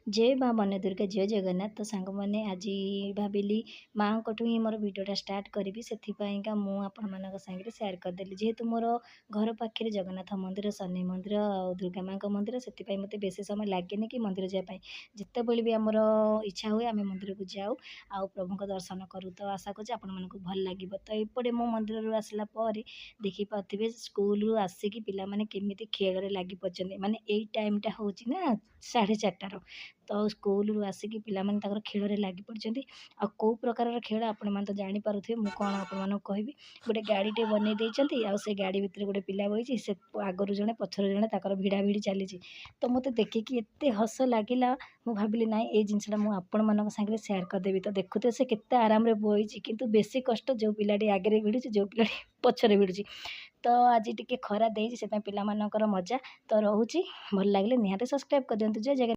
जय माँ मन दुर्गा जय जगन्नाथ। तो सांग मैंने आज भाविली माँ ही मोर भिडटा स्टार्ट करी से मुझे आपण मान सागर सेयार करदेली। जेहेतु मोर घर पाखे जगन्नाथ मंदिर शनि मंदिर दुर्गा माँ मंदिर से मत बेस समय लगे कि मंदिर जावाई जिते भी आमर इच्छा हुए आम मंदिर को जाऊ आ प्रभु दर्शन करूँ। तो आशा कर भल लगे। तो ये मो मंदिर आसला देखी पारे स्कूल आसिक पाने केमी खेल लगी पड़ते माने यही टाइमटा हूँ ना 4:30 तो स्कूल आसिक पाने खेल लगी पड़ते आ कौ प्रकार खेल आपण मैंने तो जापे मुझे कौन आप कहबी गोटे गाड़ीटे बनई देती से गाड़ी भितर गोटे पिला बही से आगर जड़े पछर जड़े भिड़ा भिड़ी चली। तो मत देखिकी एत हस लगे मुझे भाविली ना ये जिनसा मुझे सागर सेयार करदेवी। तो देखुते से केते आराम बही किंतु बेसी कष्ट जो पिलाटी आगे भिड़ू जो पिलाटी पछरे भिड़ू। तो आज टी खरा दे से पिला मजा। तो रोचे भल लगे निहाती सब्सक्राइब कर दिंतु। जय जगन्नाथ।